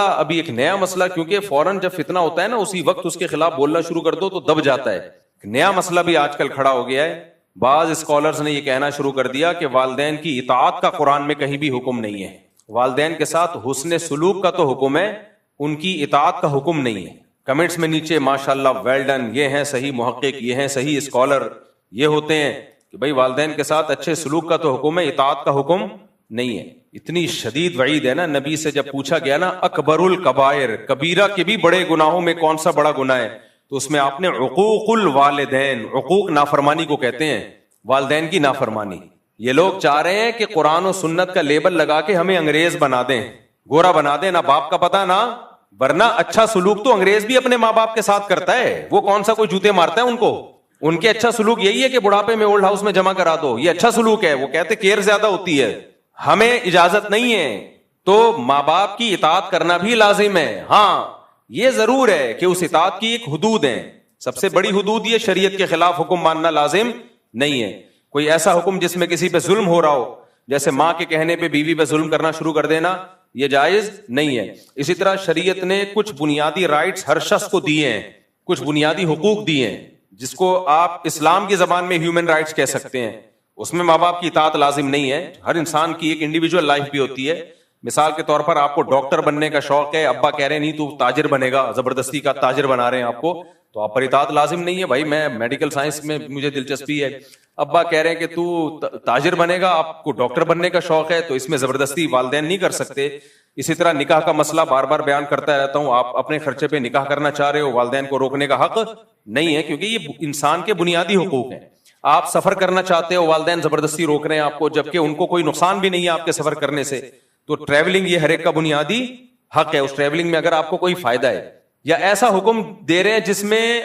ابھی ایک نیا مسئلہ, کیونکہ فوراً جب فتنہ ہوتا ہے نا اسی وقت اس کے خلاف بولنا شروع کر دو تو دب جاتا ہے. نیا مسئلہ بھی آج کل کھڑا ہو گیا ہے. بعض اسکالرز نے یہ کہنا شروع کر دیا کہ والدین کی اطاعت کا قرآن میں کہیں بھی حکم نہیں ہے. والدین کے ساتھ حسن سلوک کا تو حکم ہے, ان کی اطاعت کا حکم نہیں ہے. کمنٹس میں نیچے ماشاءاللہ ویل ڈن, یہ ہیں صحیح محقق, یہ ہیں صحیح اسکالر, یہ ہوتے ہیں کہ بھئی والدین کے ساتھ اچھے سلوک کا تو حکم ہے, اطاعت کا حکم نہیں ہے. اتنی شدید وعید ہے نا. نبی سے جب پوچھا گیا نا اکبر الکبائر, کبیرہ کے بھی بڑے گناہوں میں کون سا بڑا گناہ ہے, تو اس میں آپ نے عقوق الوالدین, عقوق نافرمانی کو کہتے ہیں, والدین کی نافرمانی. یہ لوگ چاہ رہے ہیں کہ قرآن و سنت کا لیبل لگا کے ہمیں انگریز بنا دیں, گورا بنا دیں, نہ باپ کا پتہ نہ, ورنہ اچھا سلوک تو انگریز بھی اپنے ماں باپ کے ساتھ کرتا ہے. وہ کون سا کوئی جوتے مارتا ہے ان کو؟ ان کے اچھا سلوک یہی ہے کہ بڑھاپے میں اولڈ ہاؤس میں جمع کرا دو, یہ اچھا سلوک ہے. وہ کہتے کیئر زیادہ ہوتی ہے, ہمیں اجازت نہیں ہے. تو ماں باپ کی اطاعت کرنا بھی لازم ہے. ہاں یہ ضرور ہے کہ اس اطاعت کی ایک حدود ہے. سب سے بڑی حدود یہ شریعت کے خلاف حکم ماننا لازم نہیں ہے. کوئی ایسا حکم جس میں کسی پہ ظلم ہو رہا ہو, جیسے ماں کے کہنے پہ بیوی پہ ظلم کرنا شروع کر دینا, یہ جائز نہیں ہے. اسی طرح شریعت نے کچھ بنیادی رائٹس ہر شخص کو دیے ہیں, کچھ بنیادی حقوق دیے ہیں, جس کو آپ اسلام کی زبان میں ہیومن رائٹس کہہ سکتے ہیں. اس میں ماں باپ کی اطاعت لازم نہیں ہے. ہر انسان کی ایک انڈیویجول لائف بھی ہوتی ہے. مثال کے طور پر آپ کو ڈاکٹر بننے کا شوق ہے, ابا کہہ رہے ہیں نہیں تو تاجر بنے گا, زبردستی کا تاجر بنا رہے ہیں آپ کو, تو آپ پر اطاعت لازم نہیں ہے. بھائی میں میڈیکل سائنس میں مجھے دلچسپی ہے, ابا کہہ رہے ہیں کہ تو تاجر بنے گا, آپ کو ڈاکٹر بننے کا شوق ہے, تو اس میں زبردستی والدین نہیں کر سکتے. اسی طرح نکاح کا مسئلہ بار بار بیان کرتا رہتا ہوں, آپ اپنے خرچے پہ نکاح کرنا چاہ رہے ہو, والدین کو روکنے کا حق نہیں ہے, کیونکہ یہ انسان کے بنیادی حقوق ہیں. آپ سفر کرنا چاہتے ہو, والدین زبردستی روک رہے ہیں آپ کو, جبکہ ان کو کوئی نقصان بھی نہیں ہے آپ کے سفر کرنے سے. تو ٹریولنگ یہ ہر ایک کا بنیادی حق ہے. اس ٹریولنگ میں اگر آپ کو کوئی فائدہ ہے, یا ایسا حکم دے رہے ہیں جس میں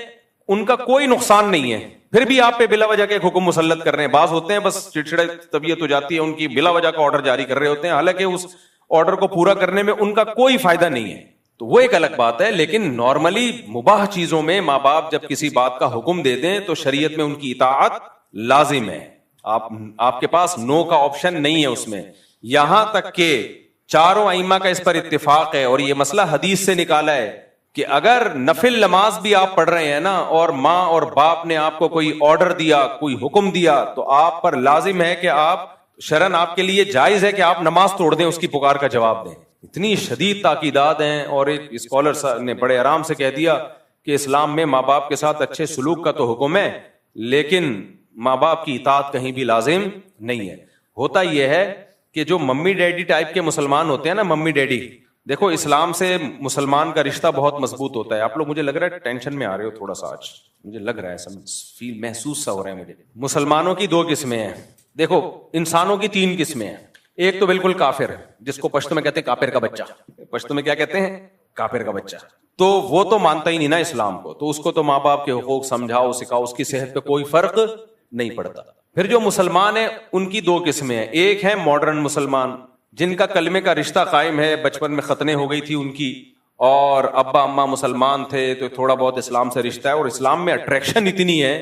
ان کا کوئی نقصان نہیں ہے, پھر بھی آپ پہ بلا وجہ کے ایک حکم مسلط کر رہے ہیں. بعض ہوتے ہیں بس چڑچڑے طبیعت ہو جاتی ہے ان کی, بلا وجہ کا آرڈر جاری کر رہے ہوتے ہیں, حالانکہ اس آرڈر کو پورا کرنے میں ان کا کوئی فائدہ نہیں ہے. تو وہ ایک الگ بات ہے. لیکن نارملی مباح چیزوں میں ماں باپ جب کسی بات کا حکم دے دیں تو شریعت میں ان کی اطاعت لازم ہے. آپ کے پاس نو کا آپشن نہیں ہے اس میں. یہاں تک کہ چاروں ائمہ کا اس پر اتفاق ہے, اور یہ مسئلہ حدیث سے نکالا ہے, کہ اگر نفل نماز بھی آپ پڑھ رہے ہیں نا, اور ماں اور باپ نے آپ کو کوئی آرڈر دیا, کوئی حکم دیا, تو آپ پر لازم ہے کہ آپ شرعن آپ کے لیے جائز ہے کہ آپ نماز توڑ دیں, اس کی پکار کا جواب دیں. اتنی شدید تاکیدات ہیں. اور ایک اسکالر نے بڑے آرام سے کہہ دیا کہ اسلام میں ماں باپ کے ساتھ اچھے سلوک کا تو حکم ہے, لیکن ماں باپ کی اطاعت کہیں بھی لازم نہیں ہے. ہوتا یہ ہے کہ جو ممی ڈیڈی ٹائپ کے مسلمان ہوتے ہیں نا, ممی ڈیڈی, دیکھو اسلام سے مسلمان کا رشتہ بہت مضبوط ہوتا ہے. آپ لوگ مجھے لگ رہا ہے ٹینشن میں آ رہے ہو تھوڑا سا, آج مجھے لگ رہا ہے فیل محسوس سا ہو رہا ہے مجھے. مسلمانوں کی دو قسمیں ہیں. دیکھو انسانوں کی تین قسمیں ہیں. ایک تو بالکل کافر, جس کو پشتو میں کہتے ہیں کافر کا بچہ. پشتو میں کیا کہتے ہیں؟ کافر کا بچہ. تو وہ تو مانتا ہی نہیں نا اسلام کو, تو اس کو تو ماں باپ کے حقوق سمجھاؤ سکھاؤ, اس کی صحت پہ کوئی فرق نہیں پڑتا. پھر جو مسلمان ہیں ان کی دو قسمیں ہیں. ایک ہے ماڈرن مسلمان, جن کا کلمے کا رشتہ قائم ہے, بچپن میں ختنیں ہو گئی تھی ان کی, اور ابا اماں مسلمان تھے, تو تھوڑا بہت اسلام سے رشتہ ہے, اور اسلام میں اٹریکشن اتنی ہے,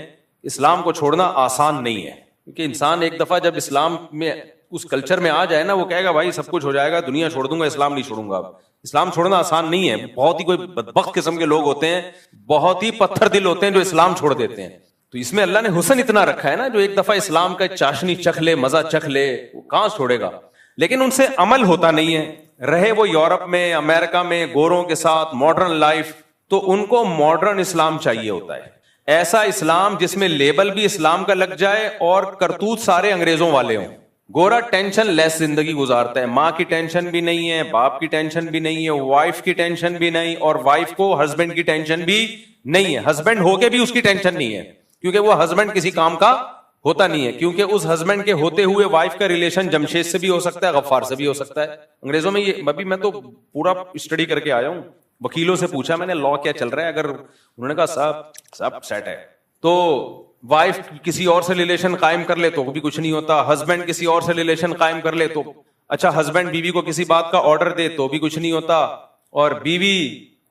اسلام کو چھوڑنا آسان نہیں ہے. کیونکہ انسان ایک دفعہ جب اسلام میں اس کلچر میں آ جائے نا, وہ کہے گا بھائی سب کچھ ہو جائے گا, دنیا چھوڑ دوں گا, اسلام نہیں چھوڑوں گا. اسلام چھوڑنا آسان نہیں ہے. بہت ہی کوئی بدبخت قسم کے لوگ ہوتے ہیں, بہت ہی پتھر دل ہوتے ہیں جو اسلام چھوڑ دیتے ہیں. تو اس میں اللہ نے حسن اتنا رکھا ہے نا, جو ایک دفعہ اسلام کا چاشنی چکھ لے, مزہ چکھ لے, وہ کہاں چھوڑے گا. لیکن ان سے عمل ہوتا نہیں ہے. رہے وہ یورپ میں, امریکہ میں, گوروں کے ساتھ ماڈرن لائف, تو ان کو ماڈرن اسلام چاہیے ہوتا ہے. ایسا اسلام جس میں لیبل بھی اسلام کا لگ جائے اور کرتوت سارے انگریزوں والے ہوں. گورا ٹینشن لیس زندگی گزارتا ہے, ماں کی ٹینشن بھی نہیں ہے, باپ کی ٹینشن بھی نہیں ہے, وائف کی ٹینشن بھی نہیں, اور وائف کو ہسبینڈ کی ٹینشن بھی نہیں ہے. ہسبینڈ ہو کے بھی اس کی ٹینشن نہیں ہے, کیونکہ وہ ہسبینڈ کسی کام کا ہوتا نہیں ہے. کیونکہ اس ہسبینڈ کے ہوتے ہوئے وائف کا ریلیشن جمشید سے بھی ہو سکتا ہے, غفار سے بھی ہو سکتا ہے. انگریزوں میں یہ ابھی میں تو پورا اسٹڈی کر کے آیا ہوں, وکیلوں سے پوچھا میں نے لا کیا چل رہا ہے, اگر انہوں نے کہا صاحب سیٹ ہے. تو وائف کسی اور سے ریلیشن قائم کر لے تو بھی کچھ نہیں ہوتا, ہسبینڈ کسی اور سے ریلیشن قائم کر لے تو اچھا, ہسبینڈ بیوی کو کسی بات کا آرڈر دے تو بھی کچھ نہیں ہوتا, اور بیوی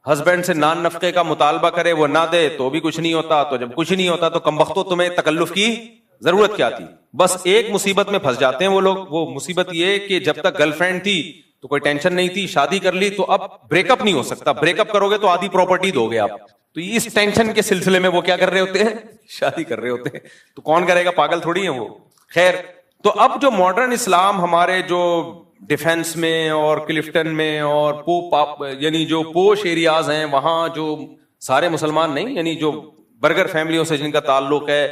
ہسبینڈ سے نان نفقے کا مطالبہ کرے وہ نہ دے تو بھی کچھ نہیں ہوتا. تو جب کچھ نہیں ہوتا تو کمبختو تمہیں تکلف کی ضرورت کیا تھی؟ بس ایک مصیبت میں پھنس جاتے ہیں وہ لوگ. وہ مصیبت یہ کہ جب تک گرل فرینڈ تھی تو کوئی ٹینشن نہیں تھی, شادی کر لی تو اب بریک اپ نہیں ہو سکتا, بریک اپ کرو گے تو آدھی پراپرٹی دو گے آپ. تو اس ٹینشن کے سلسلے میں وہ کیا کر رہے ہوتے ہیں؟ شادی کر رہے ہوتے ہیں. تو کون کرے گا؟ پاگل تھوڑی ہیں وہ. خیر, تو اب جو ماڈرن اسلام ہمارے جو ڈیفنس میں اور کلفٹن میں اور یعنی جو پوش ایریاز ہیں وہاں جو سارے مسلمان نہیں, یعنی جو برگر فیملیوں سے جن کا تعلق ہے,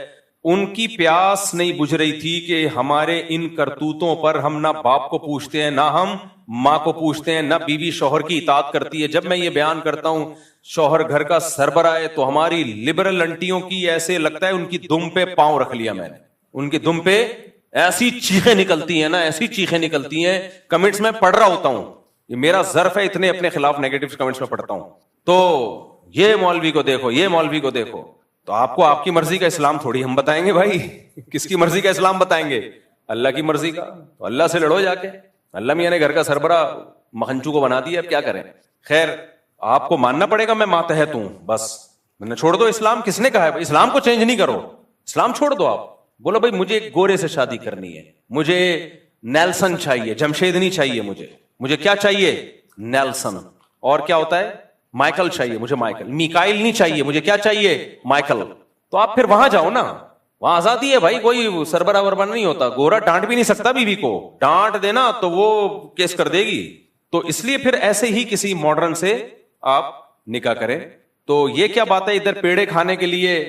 ان کی پیاس نہیں بجھ رہی تھی کہ ہمارے ان کرتوتوں پر ہم نہ باپ کو پوچھتے ہیں, نہ ہم ماں کو پوچھتے ہیں, نہ بیوی شوہر کی اطاعت کرتی ہے. جب میں یہ بیان کرتا ہوں شوہر گھر کا سربراہ ہے تو ہماری لبرل انٹیوں کی ایسے لگتا ہے ان کی دم پہ پاؤں رکھ لیا میں نے. ان کی دم پہ ایسی چیخیں نکلتی ہیں نا, ایسی چیخیں نکلتی ہیں. کمنٹس میں پڑھ رہا ہوتا ہوں, یہ میرا ظرف ہے, اتنے اپنے خلاف نیگیٹو کمنٹس میں پڑھتا ہوں. تو یہ مولوی کو دیکھو, یہ مولوی کو دیکھو. تو آپ کو آپ کی مرضی کا اسلام تھوڑی ہم بتائیں گے بھائی. کس کی مرضی کا اسلام بتائیں گے؟ اللہ کی مرضی کا. تو اللہ سے لڑو جا کے. اللہ میاں نے گھر کا سربراہ مکھنچو کو بنا دیا, اب کیا کریں. خیر, آپ کو ماننا پڑے گا میں ماتحت ہوں, بس میں نے چھوڑ دو اسلام. کس نے کہا ہے اسلام کو چینج نہیں کرو, اسلام چھوڑ دو. آپ بولو بھائی مجھے ایک گورے سے شادی کرنی ہے, مجھے نیلسن چاہیے, جمشید نہیں چاہیے, مجھے کیا چاہیے؟ نیلسن. اور کیا ہوتا ہے؟ مائیکل چاہیے, مجھے مائیکل. میکائل نہیں چاہیے, مجھے کیا چاہیے؟ مائیکل. تو آپ پھر وہاں جاؤ نا, وہاں آزادی ہے بھائی, کوئی سربراہ وربراہ نہیں ہوتا. گورا ڈانٹ بھی نہیں سکتا بیوی کو, ڈانٹ دینا تو وہ کیس کر دے گی. تو اس لیے پھر ایسے ہی کسی ماڈرن سے آپ نکاح کریں. تو یہ کیا بات ہے ادھر پیڑے کھانے کے لیے؟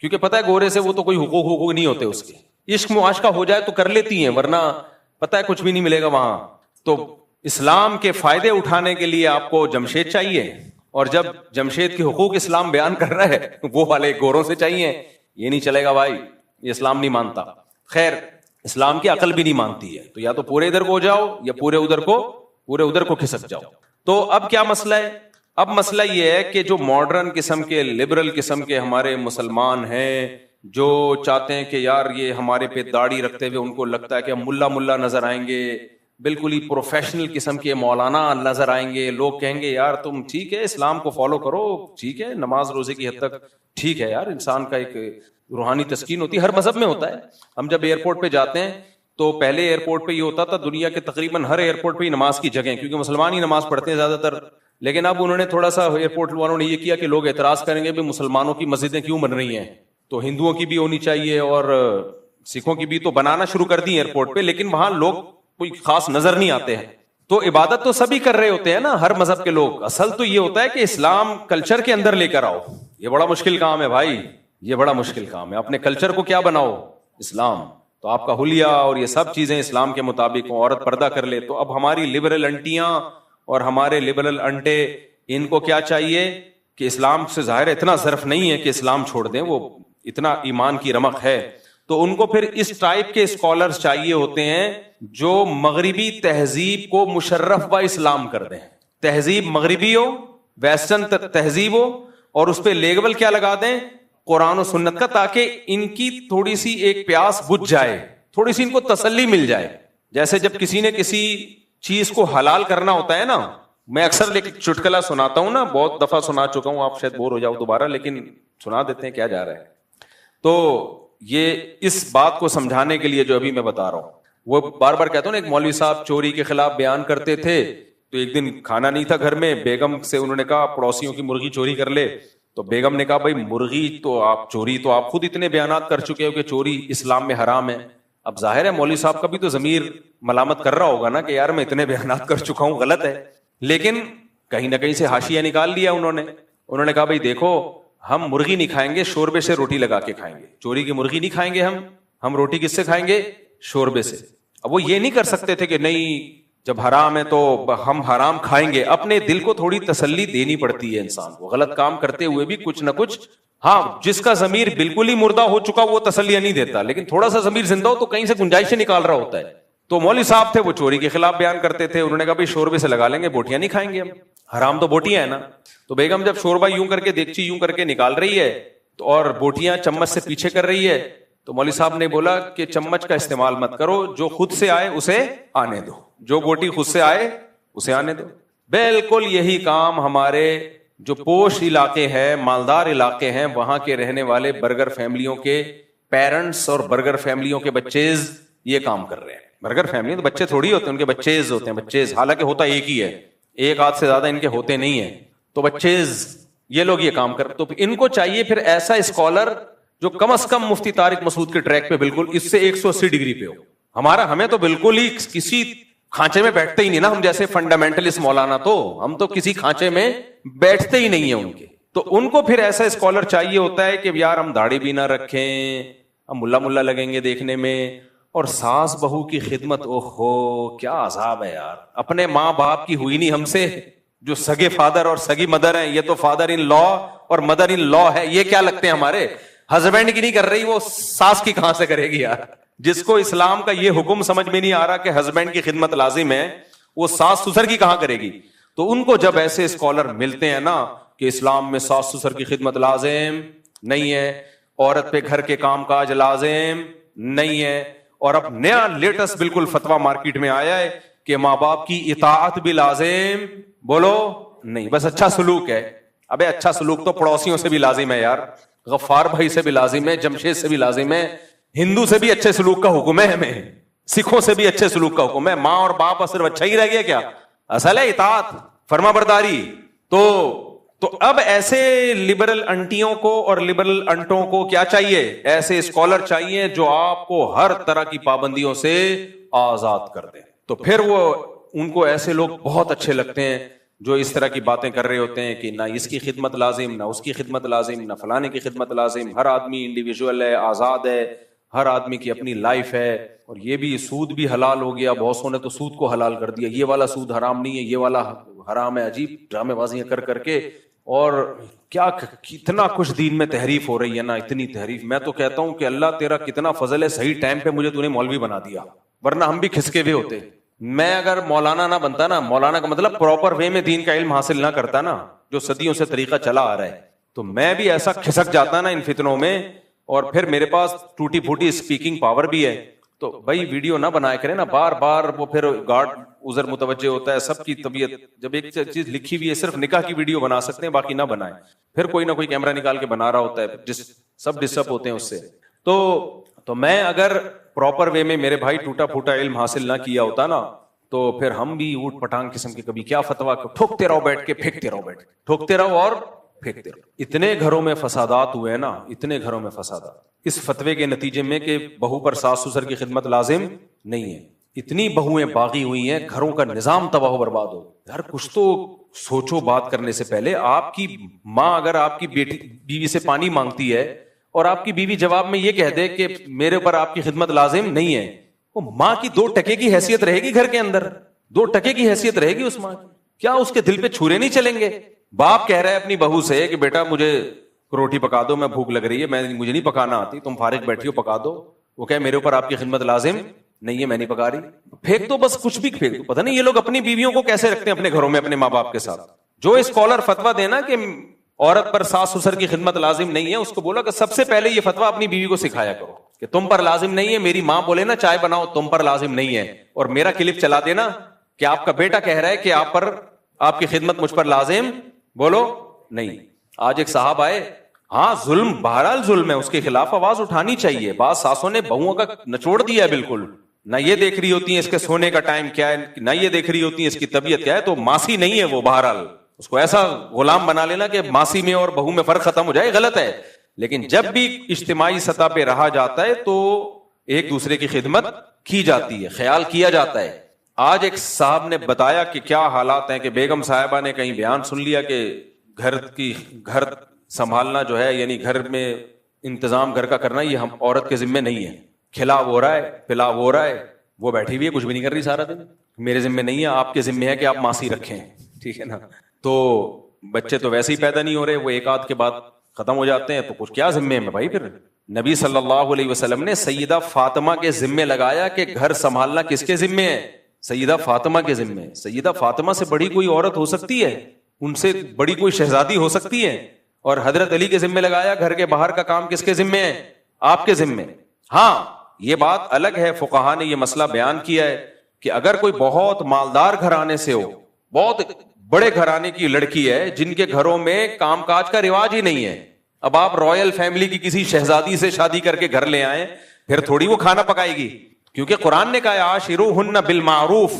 کیونکہ پتہ ہے گورے سے وہ تو کوئی حقوق نہیں ہوتے اس کے. عشق معاشقہ ہو جائے تو کر لیتی ہیں, ورنہ پتہ ہے کچھ بھی نہیں ملے گا وہاں. تو اسلام کے فائدے اٹھانے کے لیے آپ کو جمشید چاہیے, اور جب جمشید کے حقوق اسلام بیان کر رہا ہے وہ والے گوروں سے چاہیے. یہ نہیں چلے گا بھائی, یہ اسلام نہیں مانتا. خیر, اسلام کی عقل بھی نہیں مانتی ہے. تو یا تو پورے ادھر کو ہو جاؤ یا پورے ادھر کو کھسک جاؤ. تو اب کیا مسئلہ ہے؟ اب مسئلہ یہ ہے کہ جو ماڈرن قسم کے, لبرل قسم کے ہمارے مسلمان ہیں جو چاہتے ہیں کہ یار یہ ہمارے پہ داڑھی رکھتے ہوئے ان کو لگتا ہے کہ ہم ملا نظر آئیں گے, بالکل ہی پروفیشنل قسم کے مولانا نظر آئیں گے. لوگ کہیں گے یار تم ٹھیک ہے اسلام کو فالو کرو, ٹھیک ہے نماز روزے کی حد تک ٹھیک ہے یار, انسان کا ایک روحانی تسکین ہوتی ہے, ہر مذہب میں ہوتا ہے. ہم جب ایئرپورٹ پہ جاتے ہیں تو پہلے ایئرپورٹ پہ یہ ہوتا تھا, دنیا کے تقریباً ہر ایئرپورٹ پہ ہی نماز کی جگہ, کیونکہ مسلمان ہی نماز پڑھتے ہیں زیادہ تر. لیکن اب انہوں نے تھوڑا سا ایئرپورٹ والوں نے یہ کیا کہ لوگ اعتراض کریں گے بھی مسلمانوں کی مسجدیں کیوں بن رہی ہیں, تو ہندوؤں کی بھی ہونی چاہیے اور سکھوں کی بھی. تو بنانا شروع کر دی ایئرپورٹ پہ, لیکن وہاں لوگ کوئی خاص نظر نہیں آتے ہیں. تو عبادت تو سبھی کر رہے ہوتے ہیں نا, ہر مذہب کے لوگ. اصل تو یہ ہوتا ہے کہ اسلام کلچر کے اندر لے کر آؤ. یہ بڑا مشکل کام ہے بھائی, یہ بڑا مشکل کام ہے. اپنے کلچر کو کیا بناؤ؟ اسلام. تو آپ کا حلیہ اور یہ سب چیزیں اسلام کے مطابق ہوں, عورت پردہ کر لے. تو اب ہماری لبرل انٹیاں اور ہمارے لبرل انٹے, ان کو کیا چاہیے کہ اسلام سے ظاہر اتنا ظرف نہیں ہے کہ اسلام چھوڑ دیں, وہ اتنا ایمان کی رمق ہے. تو ان کو پھر اس ٹائپ کے اسکالرز چاہیے ہوتے ہیں جو مغربی تہذیب کو مشرف و اسلام کر دیں. تہذیب مغربی ہو, ویسٹرن تہذیب ہو, اور اس پہ لیبل کیا لگا دیں؟ قرآن و سنت کا, تاکہ ان کی تھوڑی سی ایک پیاس بجھ جائے, تھوڑی سی ان کو تسلی مل جائے. جیسے جب کسی نے کسی چیز کو حلال کرنا ہوتا ہے نا, میں اکثر ایک چٹکلا سناتا ہوں نا, بہت دفعہ سنا چکا ہوں, آپ شاید بور ہو جاؤ دوبارہ, لیکن سنا دیتے ہیں, کیا جا رہا ہے. تو یہ اس بات کو سمجھانے کے لیے جو ابھی میں بتا رہا ہوں, وہ بار بار کہتا ہوں نا, ایک مولوی صاحب چوری کے خلاف بیان کرتے تھے. تو ایک دن کھانا نہیں تھا گھر میں, بیگم سے انہوں نے کہا پڑوسیوں کی مرغی چوری کر لے. تو بیگم نے کہا بھائی مرغی تو آپ چوری, تو آپ خود اتنے بیانات کر چکے ہو کہ چوری اسلام میں حرام ہے. اب ظاہر ہے مولوی صاحب کا بھی تو ضمیر ملامت کر رہا ہوگا نا کہ یار میں اتنے بیانات کر چکا ہوں, غلط ہے. لیکن کہیں نہ کہیں سے حاشیہ نکال لیا انہوں نے کہا بھائی دیکھو, ہم مرغی نہیں کھائیں گے, شوربے سے روٹی لگا کے کھائیں گے. چوری کی مرغی نہیں کھائیں گے ہم روٹی کس سے کھائیں گے؟ شوربے سے. اب وہ یہ نہیں کر سکتے تھے کہ نہیں جب حرام ہے تو ہم حرام کھائیں گے. اپنے دل کو تھوڑی تسلی دینی پڑتی ہے انسان کو, غلط کام کرتے ہوئے بھی کچھ نہ کچھ. ہاں, جس کا ضمیر بالکل ہی مردہ ہو چکا وہ تسلیاں نہیں دیتا, لیکن تھوڑا سا ضمیر زندہ ہو تو کہیں سے گنجائشیں نکال رہا ہوتا ہے. تو مولوی صاحب تھے وہ چوری کے خلاف بیان کرتے تھے, انہوں نے کہا بھائی شوربے سے لگا لیں گے, بوٹیاں نہیں کھائیں گے ہم, حرام تو بوٹیاں ہے نا. تو بیگم جب شوربہ یوں کر کے دیگچی یوں کر کے نکال رہی ہے تو اور بوٹیاں چمچ سے پیچھے کر رہی ہے, تو مولوی صاحب نے بولا کہ چمچ کا استعمال مت کرو, جو خود سے آئے اسے آنے دو, جو بوٹی خود سے آئے اسے آنے دو. بالکل یہی کام ہمارے جو پوش علاقے ہیں, مالدار علاقے ہیں, وہاں کے رہنے والے برگر فیملیوں کے پیرنٹس اور برگر فیملیوں کے بچیز یہ کام کر رہے ہیں. برگر فیملی تو بچے تھوڑی ہوتے ہیں, ان کے بچیز ہوتے ہیں, بچیز, حالانکہ ہوتا ایک ہی ہے, ایک ہاتھ سے زیادہ ان کے ہوتے نہیں ہیں, تو بچیز یہ لوگ یہ کام کر. تو ان کو چاہیے پھر ایسا اسکالر جو کم از کم مفتی طارق مسعود کے ٹریک پہ بالکل اس سے 180 ڈگری پہ ہو. ہمیں تو بالکل ہی کسی کھانچے میں بیٹھتے ہی نہیں نا, ہم جیسے فنڈامنٹلسٹ مولانا, تو ہم تو کسی کھانچے میں بیٹھتے ہی نہیں ہیں ان کے. تو ان کو پھر ایسا اسکالر چاہیے ہوتا ہے کہ یار ہم داڑھی بھی نہ رکھیں, ہم ملا لگیں گے دیکھنے میں, اور ساس بہو کی خدمت, اوہو کیا عذاب ہے یار. اپنے ماں باپ کی ہوئی نہیں ہم سے, جو سگے فادر اور سگی مدر ہیں, یہ تو فادر ان لا اور مدر ان لا ہے, یہ کیا لگتے ہیں ہمارے. ہسبینڈ کی نہیں کر رہی, وہ ساس کی کہاں سے کرے گی یار. جس کو اسلام کا یہ حکم سمجھ میں نہیں آ رہا کہ ہسبینڈ کی خدمت لازم ہے, وہ ساس سسر کی کہاں کرے گی. تو ان کو جب ایسے اسکالر ملتے ہیں نا کہ اسلام میں ساس سسر کی خدمت لازم نہیں ہے, عورت پہ گھر کے کام کاج لازم نہیں ہے, اور اب نیا لیٹسٹ بالکل فتویٰ مارکیٹ میں آیا ہے کہ ماں باپ کی اطاعت بھی لازم, بولو نہیں, بس اچھا سلوک ہے. ابے اچھا سلوک تو پڑوسیوں سے بھی لازم ہے یار, غفار بھائی سے بھی لازم ہے, جمشید سے بھی لازم ہے, ہندو سے بھی اچھے سلوک کا حکم ہے ہمیں, سکھوں سے بھی اچھے سلوک کا حکم ہے. ماں اور باپ صرف اچھا ہی رہ گیا کیا, اصل ہے اطاعت, فرما برداری. تو اب ایسے لبرل انٹیوں کو اور لبرل انٹوں کو کیا چاہیے, ایسے اسکالر چاہیے جو آپ کو ہر طرح کی پابندیوں سے آزاد کر دیں. تو پھر وہ ان کو ایسے لوگ بہت اچھے لگتے ہیں جو اس طرح کی باتیں کر رہے ہوتے ہیں کہ نہ اس کی خدمت لازم, نہ اس کی خدمت لازم, نہ فلانے کی خدمت لازم. ہر آدمی انڈیویجول ہے, آزاد ہے, ہر آدمی کی اپنی لائف ہے. اور یہ بھی سود بھی حلال ہو گیا, بہت سو نے تو سود کو حلال کر دیا, یہ والا سود حرام نہیں ہے, یہ والا حرام ہے. عجیب ڈرامے بازیاں کر کے, اور کیا کتنا کچھ دین میں تحریف ہو رہی ہے نا, اتنی تحریف. میں تو کہتا ہوں کہ اللہ تیرا کتنا فضل ہے, صحیح ٹائم پہ مجھے تو نے مولوی بنا دیا, ورنہ ہم بھی کھسکے ہوئے ہوتے. میں اگر مولانا نہ بنتا نا, مولانا کا مطلب پراپر وے میں دین کا علم حاصل نہ کرتا نا, جو صدیوں سے طریقہ چلا آ رہا ہے, تو میں بھی ایسا کھسک جاتا نا ان فتنوں میں. اور پھر میرے پاس ٹوٹی پھوٹی اسپیکنگ پاور بھی ہے, تو بھائی ویڈیو نہ بنایا کرے نا بار بار, وہ پھر گارڈ ادھر متوجہ ہوتا ہے. سب کی طبیعت, جب ایک چیز لکھی ہوئی ہے صرف نکاح کی ویڈیو بنا سکتے ہیں, باقی نہ بنائیں. پھر کوئی نہ کوئی کیمرہ نکال کے بنا رہا ہوتا ہے, سب ڈسٹرب ہوتے ہیں اس سے. تو میں اگر پراپر وے میں میرے بھائی ٹوٹا پھوٹا علم حاصل نہ کیا ہوتا نا, تو پھر ہم بھی اوٹ پٹانگ قسم کے کبھی کیا فتوا, ٹھوکتے رہو بیٹھ کے, پھینکتے رہو بیٹھ کے, ٹھوکتے رہو اور پھینکتے رہو. اتنے گھروں میں فسادات ہوئے نا, اتنے گھروں میں فسادات اس فتوے کے نتیجے میں کہ بہو پر ساس سسر کی خدمت لازم نہیں ہے. اتنی بہویں باغی ہوئی ہیں, گھروں کا نظام تباہ و برباد ہو. یار کچھ تو سوچو بات کرنے سے پہلے. آپ کی ماں اگر آپ کی بیوی سے پانی مانگتی ہے اور آپ کی بیوی جواب میں یہ کہہ دے کہ میرے اوپر آپ کی خدمت لازم نہیں ہے, وہ ماں کی 2 ٹکے کی حیثیت رہے گی گھر کے اندر, 2 ٹکے کی حیثیت رہے گی اس ماں کی. کیا اس کے دل پہ چھرے نہیں چلیں گے؟ باپ کہہ رہا ہے اپنی بہو سے کہ بیٹا مجھے روٹی پکا دو, میں بھوک لگ رہی ہے, مجھے نہیں پکانا آتی, تم فارغ بیٹھی ہو پکا دو. وہ کہے میرے اوپر آپ کی خدمت لازم نہیں ہے, میں نہیں پکا رہی. پھینک دو, بس کچھ بھی پھینک دو. پتہ نہیں یہ لوگ اپنی بیویوں کو کیسے رکھتے ہیں اپنے گھروں میں اپنے ماں باپ کے ساتھ. جو اسکالر فتوا دینا کہ عورت پر ساس سسر کی خدمت لازم نہیں ہے, اس کو بولا کہ سب سے پہلے یہ فتوا اپنی بیوی کو سکھایا کرو کہ تم پر لازم نہیں ہے. میری ماں بولے نا چائے بناؤ, تم پر لازم نہیں ہے, اور میرا کلپ چلا دینا کہ آپ کا بیٹا کہہ رہا ہے کہ آپ کی خدمت مجھ پر لازم, بولو نہیں. آج ایک صاحب آئے, ہاں ظلم بہرحال ظلم ہے, اس کے خلاف آواز اٹھانی چاہیے. بعض ساسوں نے بہوؤں کا نچوڑ دیا ہے بالکل, نہ یہ دیکھ رہی ہوتی ہیں اس کے سونے کا ٹائم کیا ہے, نہ یہ دیکھ رہی ہوتی ہیں اس کی طبیعت کیا ہے. تو ماسی نہیں ہے وہ, بہرحال اس کو ایسا غلام بنا لینا کہ ماسی میں اور بہو میں فرق ختم ہو جائے, غلط ہے. لیکن جب بھی اجتماعی سطح پہ رہا جاتا ہے تو ایک دوسرے کی خدمت کی جاتی ہے, خیال کیا جاتا ہے. آج ایک صاحب نے بتایا کہ کیا حالات ہیں کہ بیگم صاحبہ نے کہیں بیان سن لیا کہ گھر سنبھالنا جو ہے, یعنی گھر میں انتظام گھر کا کرنا, یہ ہم عورت کے ذمہ نہیں ہے. کھلاو ہو رہا ہے, پلاو ہو رہا ہے, وہ بیٹھی ہوئی ہے کچھ بھی نہیں کر رہی سارا دن, میرے ذمہ نہیں ہے, آپ کے ذمہ ہے کہ آپ ماسی رکھیں, ٹھیک ہے نا. تو بچے تو ویسے ہی پیدا نہیں ہو رہے, وہ ایک آدھ کے بعد ختم ہو جاتے ہیں, تو کچھ کیا ذمہ ہے بھائی. پھر نبی صلی اللہ علیہ وسلم نے سیدہ فاطمہ کے ذمہ لگایا کہ گھر سنبھالنا کس کے ذمہ ہے, سیدہ فاطمہ کے ذمہ. سیدہ فاطمہ سے بڑی کوئی عورت ہو سکتی ہے, ان سے بڑی کوئی شہزادی ہو سکتی ہے. اور حضرت علی کے ذمہ لگایا گھر کے باہر کا کام کس کے ذمہ ہے, آپ کے ذمہ. ہاں یہ بات الگ ہے, فقہا نے یہ مسئلہ بیان کیا ہے کہ اگر کوئی بہت مالدار گھرانے سے ہو, بہت بڑے گھرانے کی لڑکی ہے جن کے گھروں میں کام کاج کا رواج ہی نہیں ہے, اب آپ رائل فیملی کی کسی شہزادی سے شادی کر کے گھر لے آئیں، پھر تھوڑی وہ کھانا پکائے گی، کیونکہ قرآن نے کہا عاشروہن بالمعروف،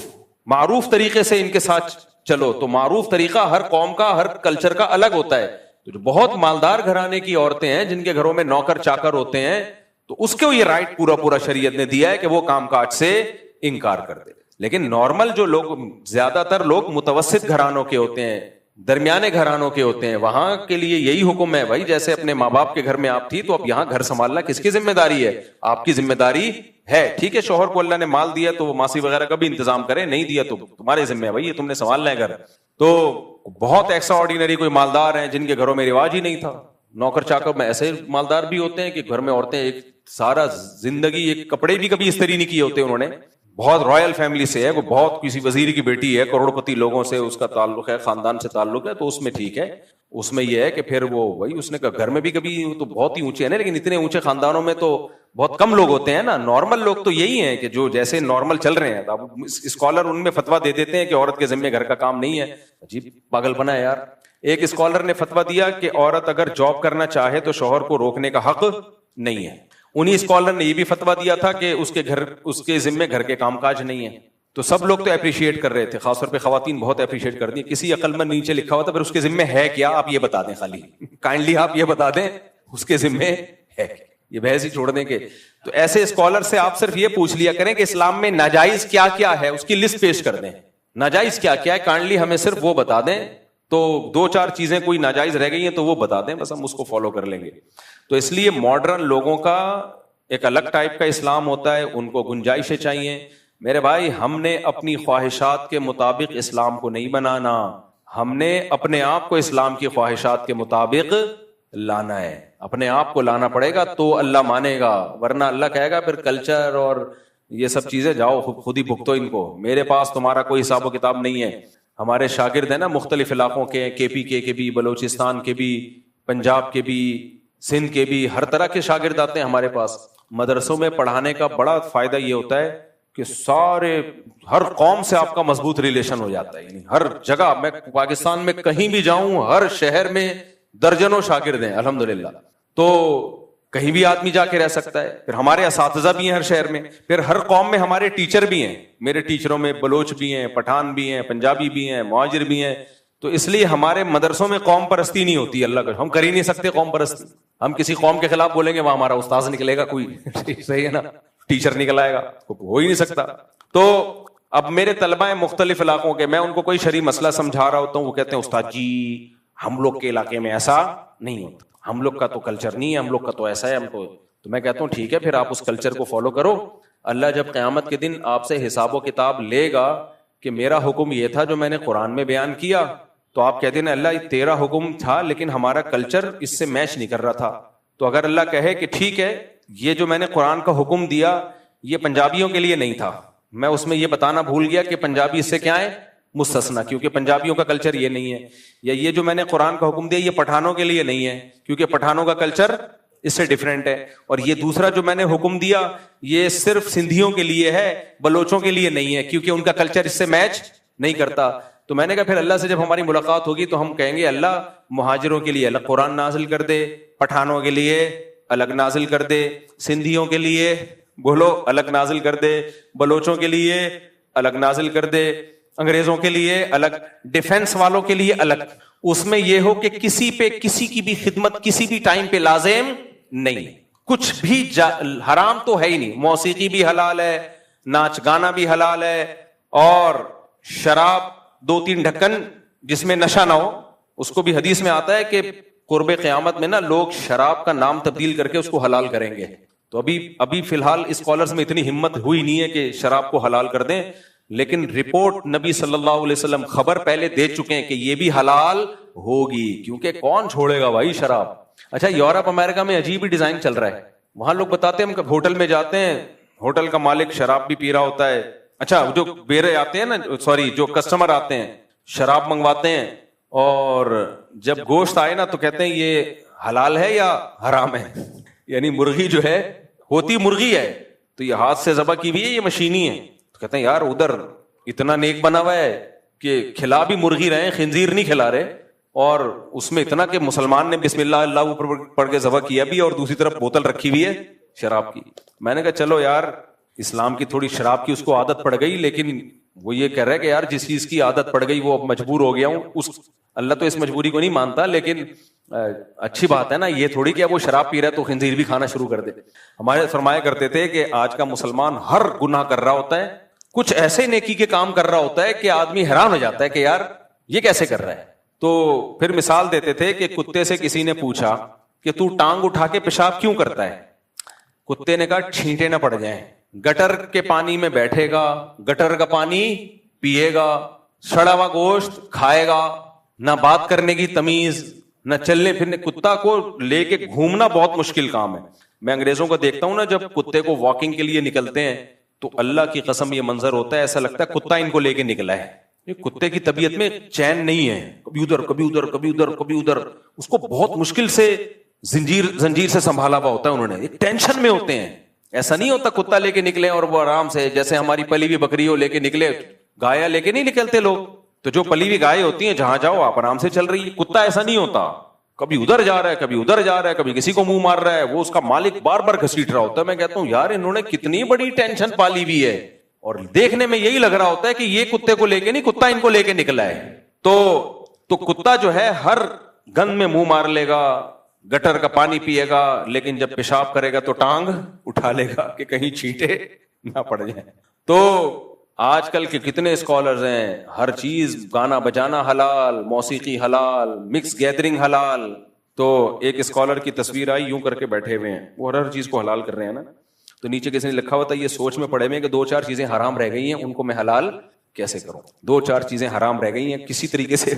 معروف طریقے سے ان کے ساتھ چلو. تو معروف طریقہ ہر قوم کا، ہر کلچر کا الگ ہوتا ہے. تو جو بہت مالدار گھرانے کی عورتیں ہیں جن کے گھروں میں نوکر چاکر ہوتے ہیں، تو اس کو یہ رائٹ پورا شریعت نے دیا ہے کہ وہ کام کاج سے انکار کر دے. لیکن نارمل جو لوگ، زیادہ تر لوگ متوسط گھرانوں کے ہوتے ہیں، درمیانے گھرانوں کے ہوتے ہیں، وہاں کے لیے یہی حکم ہے بھائی، جیسے اپنے ماں باپ کے گھر میں آپ تھی تو اب یہاں گھر سنبھالنا کس کی ذمہ داری ہے؟ آپ کی ذمہ داری ہے. ٹھیک ہے، شوہر کو اللہ نے مال دیا تو وہ ماسی وغیرہ کا بھی انتظام کرے، نہیں دیا تو تمہارے ذمہ ہے بھائی، یہ تم نے سنبھالنا ہے گھر. تو بہت ایکسٹرا آرڈینری کوئی مالدار ہیں جن کے گھروں میں رواج ہی نہیں تھا نوکر چاکر میں. ایسے مالدار بھی ہوتے ہیں کہ گھر میں عورتیں ایک سارا زندگی ایک کپڑے بھی کبھی استری نہیں کیے ہوتے انہوں نے. بہت رائل فیملی سے ہے وہ، بہت کسی وزیر کی بیٹی ہے، کروڑ پتی لوگوں سے اس کا تعلق ہے، خاندان سے تعلق ہے، تو اس میں ٹھیک ہے. اس میں یہ ہے کہ پھر وہ وہی اس نے کہا گھر میں بھی کبھی تو بہت ہی اونچے ہیں نا، لیکن اتنے اونچے خاندانوں میں تو بہت کم لوگ ہوتے ہیں نا. نارمل لوگ تو یہی ہیں کہ جو جیسے نارمل چل رہے ہیں. اب اسکالر ان میں فتوا دے دیتے ہیں کہ عورت کے ذمہ گھر کا کام نہیں ہے. عجیب پاگل بنا ہے یار. ایک اسکالر نے فتوا دیا کہ عورت اگر جاب کرنا چاہے تو شوہر کو روکنے کا حق نہیں ہے. انہی اسکالر نے یہ بھی فتوا دیا تھا کہ اس کے ذمہ گھر کے کام کاج نہیں ہے. تو سب لوگ تو اپریشیٹ کر رہے تھے، خاص طور پہ خواتین بہت اپریشیٹ کر دی. کسی عقل مند نیچے لکھا ہوا تھا پھر اس کے ذمہ ہے کیا آپ یہ بتا دیں، خالی کائنڈلی آپ یہ بتا دیں اس کے ذمہ ہے. یہ بحث ہی چھوڑ دیں. کہ تو ایسے اسکالر سے آپ صرف یہ پوچھ لیا کریں کہ اسلام میں ناجائز کیا کیا ہے، اس کی لسٹ پیش کر دیں. ناجائز کیا کیا ہے کائنڈلی ہمیں صرف وہ بتا دیں. تو 2-4 چیزیں کوئی ناجائز رہ گئی ہیں تو وہ بتا دیں، بس ہم اس کو فالو کر لیں گے. تو اس لیے ماڈرن لوگوں کا ایک الگ ٹائپ کا اسلام ہوتا ہے، ان کو گنجائشیں چاہیے. میرے بھائی، ہم نے اپنی خواہشات کے مطابق اسلام کو نہیں بنانا، ہم نے اپنے آپ کو اسلام کی خواہشات کے مطابق لانا ہے. اپنے آپ کو لانا پڑے گا تو اللہ مانے گا، ورنہ اللہ کہے گا پھر کلچر اور یہ سب چیزیں جاؤ خود ہی بھگتو ان کو، میرے پاس تمہارا کوئی حساب و کتاب نہیں ہے. ہمارے شاگرد ہیں نا مختلف علاقوں کے پی کے بھی، بلوچستان کے بھی، پنجاب کے بھی، سندھ کے بھی، ہر طرح کے شاگرد آتے ہیں ہمارے پاس. مدرسوں میں پڑھانے کا بڑا فائدہ یہ ہوتا ہے کہ ہر قوم سے آپ کا مضبوط ریلیشن ہو جاتا ہے. یعنی ہر جگہ، میں پاکستان میں کہیں بھی جاؤں، ہر شہر میں درجنوں شاگرد ہیں الحمدللہ. تو کہیں بھی آدمی جا کے رہ سکتا ہے. پھر ہمارے اساتذہ بھی ہیں ہر شہر میں، پھر ہر قوم میں ہمارے ٹیچر بھی ہیں. میرے ٹیچروں میں بلوچ بھی ہیں، پٹھان بھی ہیں، پنجابی بھی ہیں، مہاجر بھی ہیں. تو اس لیے ہمارے مدرسوں میں قوم پرستی نہیں ہوتی. اللہ کا ہم کر ہی نہیں سکتے قوم پرستی. ہم کسی قوم کے خلاف بولیں گے وہاں ہمارا استاذ نکلے گا کوئی صحیح ہے نا، ٹیچر نکل آئے گا، ہو ہی نہیں سکتا. تو اب میرے طلبہ ہیں مختلف علاقوں کے، میں ان کو کوئی شرعی مسئلہ سمجھا رہا ہوتا ہوں، وہ کہتے ہیں استاد جی ہم لوگ کے علاقے میں ایسا نہیں ہوتا، ہم لوگ کا تو کلچر نہیں ہے، ہم لوگ کا تو ایسا ہے. ہم تو میں کہتا ہوں ٹھیک ہے، پھر آپ اس کلچر کو فالو کرو. اللہ جب قیامت کے دن آپ سے حساب و کتاب لے گا کہ میرا حکم یہ تھا جو میں نے قرآن میں بیان کیا، تو آپ کہتے ہیں اللہ تیرا حکم تھا لیکن ہمارا کلچر اس سے میچ نہیں کر رہا تھا. تو اگر اللہ کہے کہ ٹھیک ہے یہ جو میں نے قرآن کا حکم دیا یہ پنجابیوں کے لیے نہیں تھا، میں اس میں یہ بتانا بھول گیا کہ پنجابی اس سے کیا ہے مستثنا، کیونکہ پنجابیوں کا کلچر یہ نہیں ہے. یا یہ جو میں نے قرآن کا حکم دیا یہ پٹھانوں کے لیے نہیں ہے کیونکہ پٹھانوں کا کلچر اس سے ڈیفرنٹ ہے. اور یہ دوسرا جو میں نے حکم دیا یہ صرف سندھیوں کے لیے ہے، بلوچوں کے لیے نہیں ہے کیونکہ ان کا کلچر اس سے میچ نہیں کرتا. تو میں نے کہا پھر اللہ سے جب ہماری ملاقات ہوگی تو ہم کہیں گے اللہ مہاجروں کے لیے الگ قرآن نازل کر دے، پٹھانوں کے لیے الگ نازل کر دے، سندھیوں کے لیے بولو الگ نازل کر دے، بلوچوں کے لیے الگ نازل کر دے، انگریزوں کے لیے الگ، ڈیفنس والوں کے لیے الگ. اس میں یہ ہو کہ کسی پہ کسی کی بھی خدمت کسی بھی ٹائم پہ لازم نہیں، کچھ بھی حرام تو ہے ہی نہیں. موسیقی بھی حلال ہے، ناچ گانا بھی حلال ہے، اور شراب 2-3 ڈھکن جس میں نشہ نہ ہو، اس کو بھی حدیث میں آتا ہے کہ قرب قیامت میں نا لوگ شراب کا نام تبدیل کر کے اس کو حلال کریں گے. تو ابھی فی الحال اسکالرز میں اتنی ہمت ہوئی نہیں ہے کہ شراب کو حلال کر دیں، لیکن رپورٹ نبی صلی اللہ علیہ وسلم خبر پہلے دے چکے ہیں کہ یہ بھی حلال ہوگی، کیونکہ کون چھوڑے گا بھائی شراب. اچھا یورپ امریکہ میں عجیب ہی ڈیزائن چل رہا ہے، وہاں لوگ بتاتے ہیں ہم ہوٹل میں جاتے ہیں، ہوٹل کا مالک شراب بھی پی رہا ہوتا ہے. اچھا جو بیرے آتے ہیں نا، جو کسٹمر آتے ہیں شراب منگواتے ہیں، اور جب گوشت آئے نا تو کہتے ہیں یہ حلال ہے یا حرام ہے. یعنی مرغی جو ہے ہوتی مرغی ہے تو یہ ہاتھ سے ذبح کی ہوئی ہے یہ مشینی ہے. تو کہتے ہیں یار ادھر اتنا نیک بنا ہوا ہے کہ کھلا بھی مرغی رہے، خنزیر نہیں کھلا رہے، اور اس میں اتنا کہ مسلمان نے بسم اللہ اللہ پڑھ کے ذبح کیا بھی اور دوسری طرف بوتل رکھی ہوئی ہے شراب کی. میں نے کہا چلو یار اسلام کی تھوڑی شراب کی اس کو عادت پڑ گئی, لیکن وہ یہ کہہ رہا ہے کہ یار جس چیز کی عادت پڑ گئی وہ اب مجبور ہو گیا ہوں. اللہ تو اس مجبوری کو نہیں مانتا, لیکن اچھی بات ہے نا, یہ تھوڑی کہ اب وہ شراب پی رہا ہے تو خنزیر بھی کھانا شروع کر دے. ہمارے فرمایا کرتے تھے کہ آج کا مسلمان ہر گناہ کر رہا ہوتا ہے, کچھ ایسے نیکی کے کام کر رہا ہوتا ہے کہ آدمی حیران ہو جاتا ہے کہ یار یہ کیسے کر رہا ہے. تو پھر مثال دیتے تھے کہ کتے سے کسی نے پوچھا کہ تو ٹانگ اٹھا کے پیشاب کیوں کرتا ہے؟ کتے نے کہا چھینٹے نہ پڑ جائیں. گٹر کے پانی میں بیٹھے گا, گٹر کا پانی پیے گا, سڑا ہوا گوشت کھائے گا, نہ بات کرنے کی تمیز, نہ چلنے پھرنے. کتا کو لے کے گھومنا بہت مشکل کام ہے. میں انگریزوں کو دیکھتا ہوں نا, جب کتے کو واکنگ کے لیے نکلتے ہیں تو اللہ کی قسم یہ منظر ہوتا ہے, ایسا لگتا ہے کتا ان کو لے کے نکلا ہے. یہ کتے کی طبیعت میں چین نہیں ہے, کبھی ادھر کبھی ادھر کبھی ادھر کبھی ادھر. اس کو بہت مشکل سے زنجیر سے سنبھالا ہوا ہوتا ہے انہوں نے, ایک ٹینشن میں ہوتے ہیں. ایسا نہیں ہوتا کتا لے کے نکلے اور وہ آرام سے, جیسے ہماری پلی ہوئی بکری ہو لے کے نکلے, گایا لے کے نہیں نکلتے لوگ. تو جو پلی ہوئی گائے ہوتی ہیں جہاں جاؤ آپ آرام سے چل رہی ہے. کتا ایسا نہیں ہوتا, کبھی ادھر جا رہا ہے کبھی ادھر جا رہا ہے, کبھی کسی کو منہ مار رہا ہے, وہ اس کا مالک بار بار گھسیٹ رہا ہوتا ہے. میں کہتا ہوں یار انہوں نے کتنی بڑی ٹینشن پالی ہوئی ہے, اور دیکھنے میں یہی لگ رہا ہوتا ہے کہ یہ کتے کو لے کے نہیں, کتا ان کو لے کے نکلا ہے. تو کتا جو ہے ہر گند میں منہ مار لے گا, گٹر کا پانی پیے گا, لیکن جب پیشاب کرے گا تو ٹانگ اٹھا لے گا کہ کہیں چھینٹے نہ پڑ جائیں. تو آج کل کے کتنے اسکالرز ہیں, ہر چیز گانا بجانا حلال, موسیقی حلال, مکس گیدرنگ حلال. تو ایک اسکالر کی تصویر آئی, یوں کر کے بیٹھے ہوئے ہیں, وہ ہر چیز کو حلال کر رہے ہیں نا. تو نیچے کسی نے لکھا ہوا تھا یہ سوچ میں پڑے ہوئے کہ 2-4 چیزیں حرام رہ گئی ہیں, ان کو میں حلال کیسے کروں. 2-4 چیزیں حرام رہ گئی ہیں, کسی طریقے سے